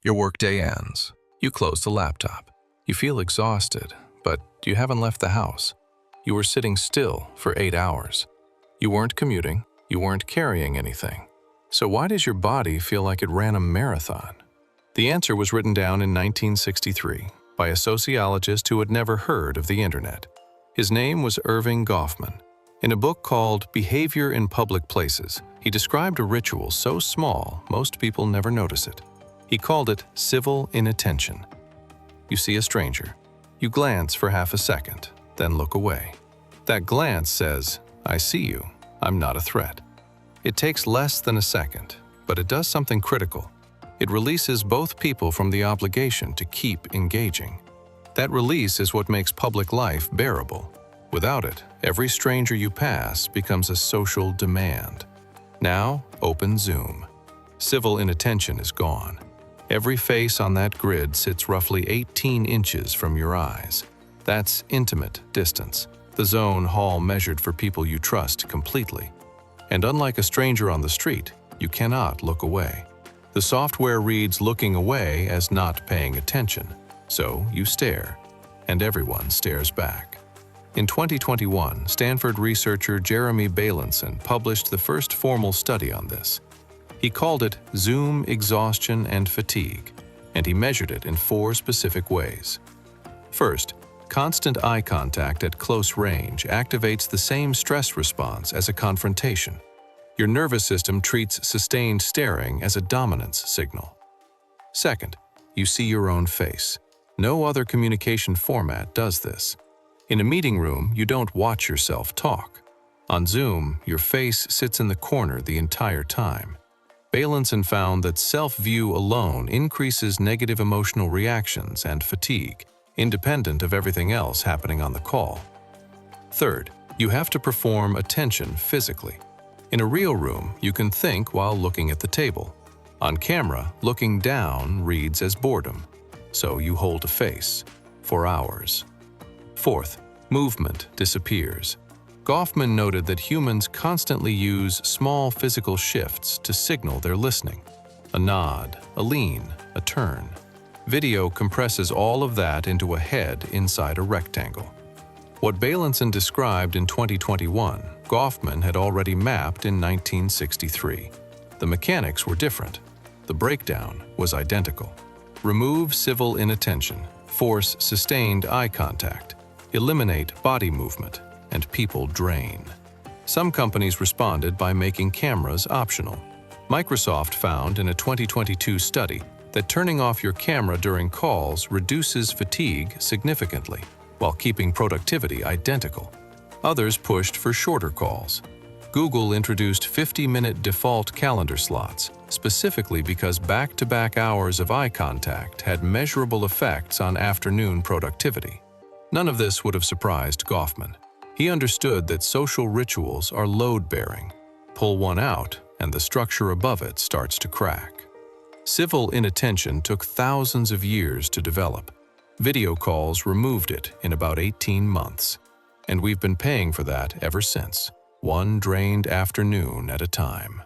Your workday ends. You close the laptop. You feel exhausted, but you haven't left the house. You were sitting still for 8 hours. You weren't commuting. You weren't carrying anything. So why does your body feel like it ran a marathon? The answer was written down in 1963 by a sociologist who had never heard of the internet. His name was Erving Goffman. In a book called Behavior in Public Places, he described a ritual so small most people never notice it. He called it civil inattention. You see a stranger. You glance for half a second, then look away. That glance says, "I see you. I'm not a threat." It takes less than a second, but it does something critical. It releases both people from the obligation to keep engaging. That release is what makes public life bearable. Without it, every stranger you pass becomes a social demand. Now, open Zoom. Civil inattention is gone. Every face on that grid sits roughly 18 inches from your eyes. That's intimate distance, the zone Hall measured for people you trust completely. And unlike a stranger on the street, you cannot look away. The software reads looking away as not paying attention, so you stare, and everyone stares back. In 2021, Stanford researcher Jeremy Bailenson published the first formal study on this. He called it Zoom exhaustion and fatigue, and he measured it in 4 specific ways. First, constant eye contact at close range activates the same stress response as a confrontation. Your nervous system treats sustained staring as a dominance signal. Second, you see your own face. No other communication format does this. In a meeting room, you don't watch yourself talk. On Zoom, your face sits in the corner the entire time. Bailenson found that self-view alone increases negative emotional reactions and fatigue, independent of everything else happening on the call. Third, you have to perform attention physically. In a real room, you can think while looking at the table. On camera, looking down reads as boredom, so you hold a face for hours. Fourth, movement disappears. Goffman noted that humans constantly use small physical shifts to signal they're listening. A nod, a lean, a turn. Video compresses all of that into a head inside a rectangle. What Bailenson described in 2021, Goffman had already mapped in 1963. The mechanics were different. The breakdown was identical. Remove civil inattention, force sustained eye contact, eliminate body movement, and people drain. Some companies responded by making cameras optional. Microsoft found in a 2022 study that turning off your camera during calls reduces fatigue significantly, while keeping productivity identical. Others pushed for shorter calls. Google introduced 50-minute default calendar slots, specifically because back-to-back hours of eye contact had measurable effects on afternoon productivity. None of this would have surprised Goffman. He understood that social rituals are load-bearing. Pull one out, and the structure above it starts to crack. Civil inattention took thousands of years to develop. Video calls removed it in about 18 months. And we've been paying for that ever since, one drained afternoon at a time.